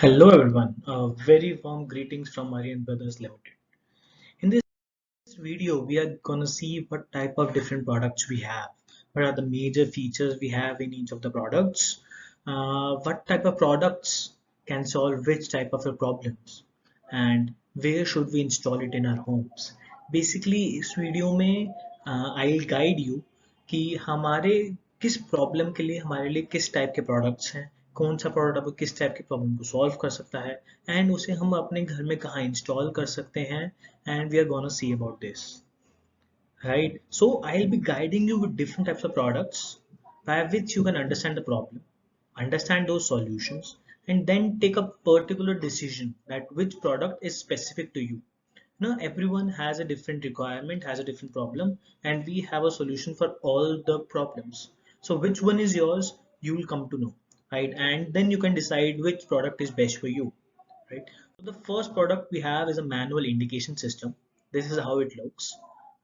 Hello everyone, very warm greetings from Arihant Brothers Limited. In this video, we are gonna see what type of different products we have, what are the major features we have in each of the products, what type of products can solve which type of problems, and where should we install it in our homes. Basically, इस video में I'll guide you कि हमारे किस problem के लिए हमारे लिए किस टाइप के प्रोडक्ट्स हैं, कौन सा प्रोडक्ट आपको किस टाइप की प्रॉब्लम को सॉल्व कर सकता है एंड उसे हम अपने घर में कहाँ इंस्टॉल कर सकते हैं and we are gonna see about this, right? So I'll be guiding you with different types of products by which you can understand the problem, understand those solutions, and then take a particular decision that which product is specific to you. Now everyone has a different requirement, has a different problem, and we have a solution for all the problems. So which one is yours, you will come to know, right? And then you can decide which product is best for you, right? So the first product we have is a manual indication system. This is how it looks.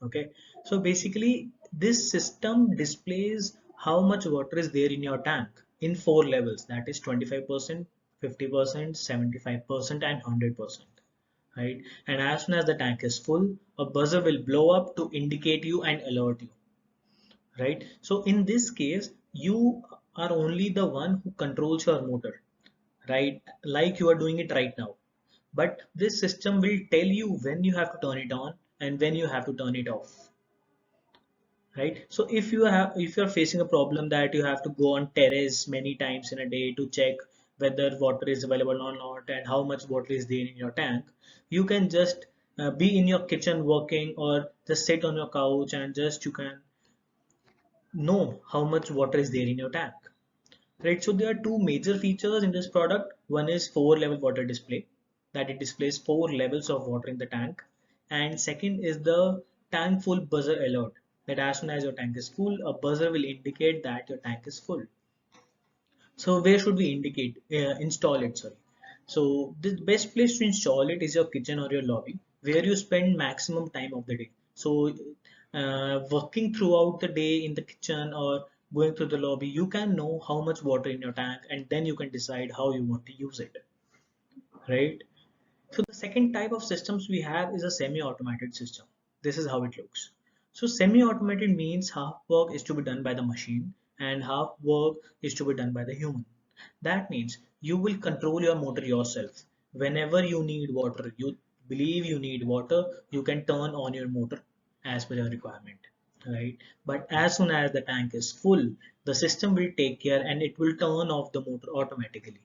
Okay, so basically this system displays how much water is there in your tank in four levels, that is 25%, 50%, 75%, and 100%. Right? And as soon as the tank is full, a buzzer will blow up to indicate you and alert you, right? So in this case, you are only the one who controls your motor, right? Like you are doing it right now. But this system will tell you when you have to turn it on and when you have to turn it off, right? So if you're facing a problem that you have to go on terrace many times in a day to check whether water is available or not and how much water is there in your tank, you can just be in your kitchen working or just sit on your couch and just you can know how much water is there in your tank, right? So there are two major features in this product. One is 4-level water display, that it displays 4 levels of water in the tank. And second is the tank full buzzer alert, that as soon as your tank is full, a buzzer will indicate that your tank is full. So where should we install it, sorry. So the best place to install it is your kitchen or your lobby, where you spend maximum time of the day. So working throughout the day in the kitchen or going through the lobby, you can know how much water in your tank and then you can decide how you want to use it, right? So the second type of systems we have is a semi-automated system. This is how it looks. So semi-automated means half work is to be done by the machine and half work is to be done by the human. That means you will control your motor yourself. Whenever you need water, you believe you need water, you can turn on your motor as per your requirement, right? But as soon as the tank is full, the system will take care and it will turn off the motor automatically.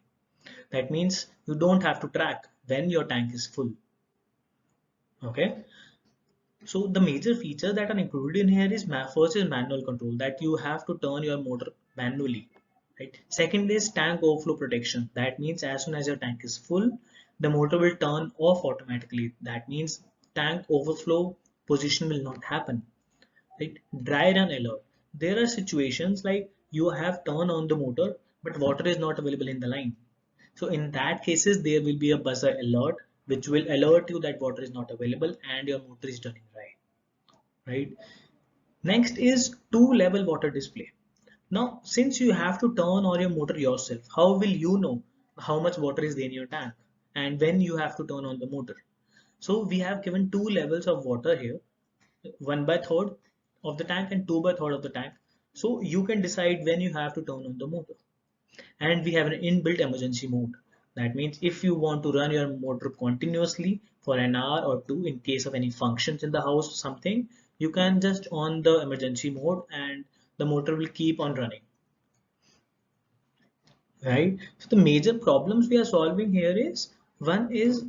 That means you don't have to track when your tank is full. Okay. So the major features that are included in here is first is manual control, that you have to turn your motor manually. Right. Second is tank overflow protection. That means as soon as your tank is full, the motor will turn off automatically. That means tank overflow position will not happen. Right. Dry run alert. There are situations like you have turned on the motor, but water is not available in the line. So in that cases, there will be a buzzer alert which will alert you that water is not available and your motor is running right. Right. Next is 2-level water display. Now, since you have to turn on your motor yourself, how will you know how much water is there in your tank and when you have to turn on the motor? So we have given 2 levels of water here, 1/3 of the tank and 2/3 of the tank. So you can decide when you have to turn on the motor. And we have an inbuilt emergency mode. That means if you want to run your motor continuously for an hour or two in case of any functions in the house or something, you can just on the emergency mode and the motor will keep on running, right? So the major problems we are solving here is, one is,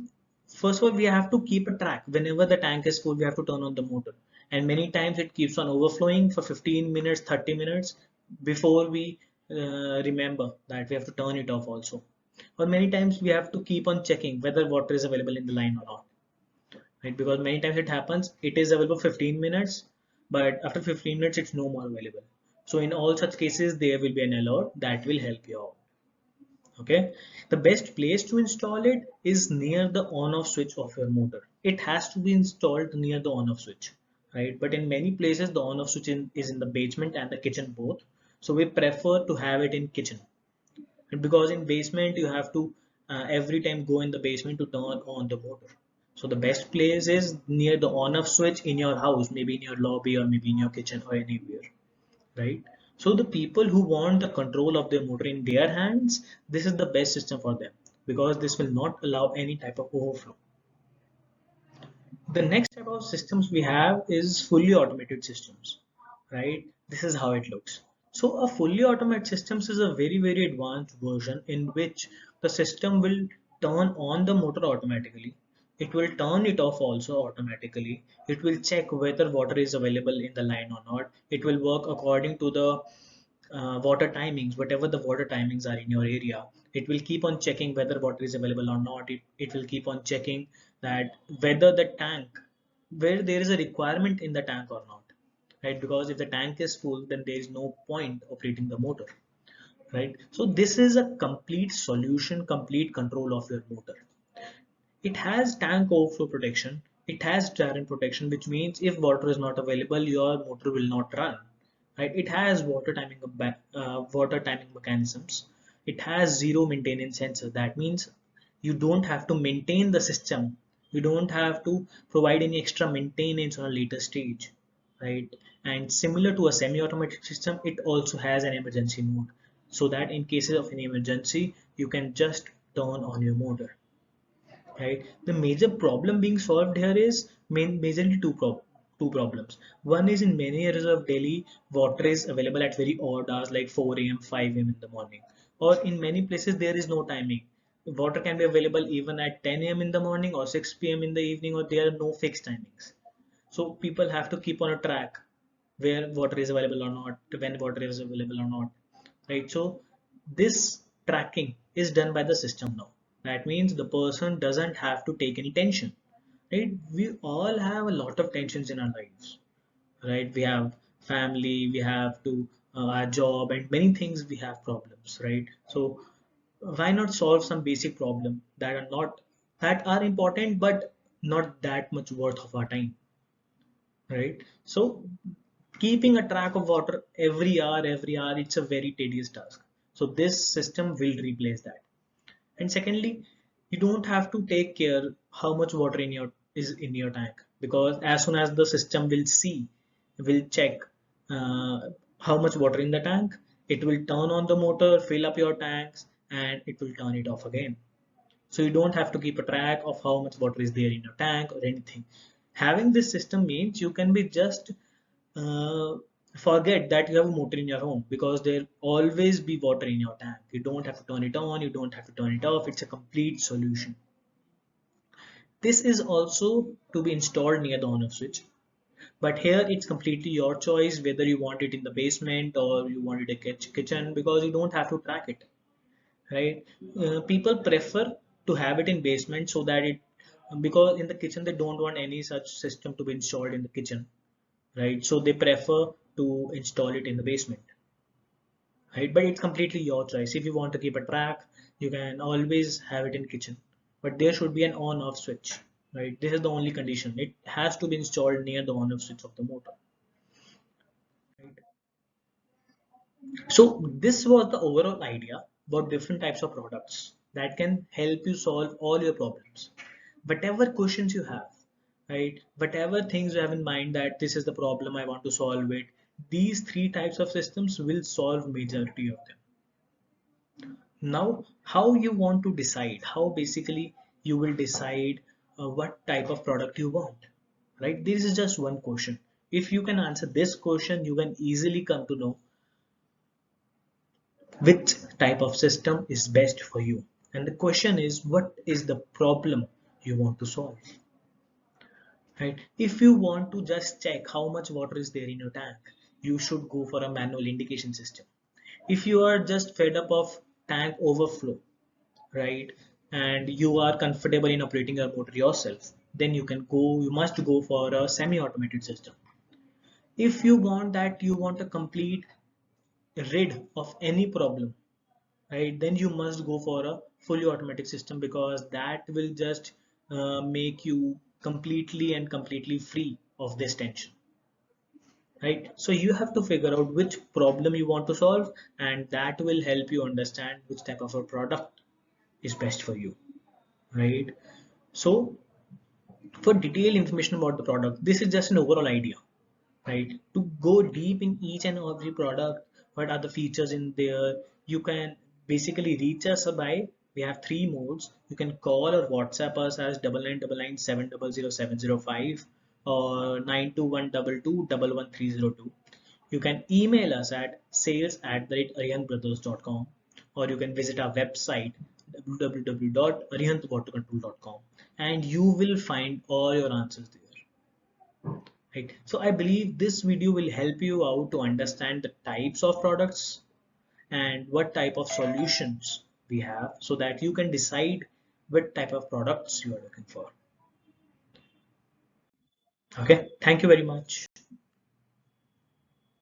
first of all, we have to keep a track. Whenever the tank is full, we have to turn on the motor, and many times it keeps on overflowing for 15 minutes, 30 minutes before we remember that we have to turn it off also. Or many times we have to keep on checking whether water is available in the line or not, right? Because many times it happens, it is available 15 minutes, but after 15 minutes it's no more available. So in all such cases there will be an alert that will help you out. Okay, the best place to install it is near the on off switch of your motor. It has to be installed near the on off switch, right? But in many places the on off switch is in the basement and the kitchen both, so we prefer to have it in kitchen. And because in basement you have to every time go in the basement to turn on the motor. So the best place is near the on off switch in your house, maybe in your lobby or maybe in your kitchen or anywhere, right? So the people who want the control of their motor in their hands, this is the best system for them because this will not allow any type of overflow. The next type of systems we have is fully automated systems, right? This is how it looks. So a fully automated systems is a very advanced version in which the system will turn on the motor automatically. It will turn it off also automatically. It will check whether water is available in the line or not. It will work according to the water timings, whatever the water timings are in your area. It will keep on checking whether water is available or not. It will keep on checking that whether the tank, where there is a requirement in the tank or not, right? Because if the tank is full, then there is no point operating the motor, right? So this is a complete solution, complete control of your motor. It has tank overflow protection. It has current protection, which means if water is not available, your motor will not run. Right? It has water timing mechanisms. It has zero maintenance sensor. That means you don't have to maintain the system. You don't have to provide any extra maintenance on a later stage, right? And similar to a semi-automatic system, it also has an emergency mode, so that in cases of an emergency, you can just turn on your motor, right? The major problem being solved here is majorly two problems. One is in many areas of Delhi, water is available at very odd hours like 4 a.m., 5 a.m. in the morning, or in many places there is no timing. Water can be available even at 10 a.m. in the morning or 6 p.m. in the evening, or there are no fixed timings. So people have to keep on a track where water is available or not, when water is available or not, right? So this tracking is done by the system now. That means the person doesn't have to take any tension, right? We all have a lot of tensions in our lives, right? We have family, we have to our job, and many things we have problems, right? So why not solve some basic problem that are important but not that much worth of our time, right? So keeping a track of water every hour, it's a very tedious task. So this system will replace that. And secondly, you don't have to take care how much water is in your tank, because as soon as the system will check uh, how much water in the tank, it will turn on the motor, fill up your tanks, and it will turn it off again. So you don't have to keep a track of how much water is there in your tank or anything. Having this system means you can be just uh, forget that you have a motor in your home, because there always be water in your tank. You don't have to turn it on, you don't have to turn it off. It's a complete solution. This is also to be installed near the on off switch, but here it's completely your choice whether you want it in the basement or you want it in the kitchen, because you don't have to track it, right? People prefer to have it in basement, so that it, because in the kitchen they don't want any such system to be installed in the kitchen, right? So they prefer to install it in the basement, right? But it's completely your choice. If you want to keep a track, you can always have it in kitchen, but there should be an on off switch, right? This is the only condition. It has to be installed near the on off switch of the motor, right? So this was the overall idea about different types of products that can help you solve all your problems. Whatever questions you have, right? Whatever things you have in mind that this is the problem I want to solve it, these three types of systems will solve majority of them. Now, how you want to decide, how basically you will decide what type of product you want, right? This is just one question. If you can answer this question, you can easily come to know which type of system is best for you. And the question is, what is the problem you want to solve, right? If you want to just check how much water is there in your tank, you should go for a manual indication system. If you are just fed up of tank overflow, right, and you are comfortable in operating your motor yourself, then you must go for a semi-automated system. If you want that, you want a complete rid of any problem, right, then you must go for a fully automatic system, because that will just make you completely free of this tension, right? So you have to figure out which problem you want to solve, and that will help you understand which type of a product is best for you, right? So for detailed information about the product, this is just an overall idea, right? To go deep in each and every product, what are the features in there, you can basically reach us by, we have three modes. You can call or WhatsApp us as 9999700705 or 92122111302. You can email us at sales@arihantbrothers.com, or you can visit our website www.arihantwatercontrol.com, and you will find all your answers there. Right. So I believe this video will help you out to understand the types of products and what type of solutions we have, so that you can decide what type of products you are looking for. Okay. Thank you very much.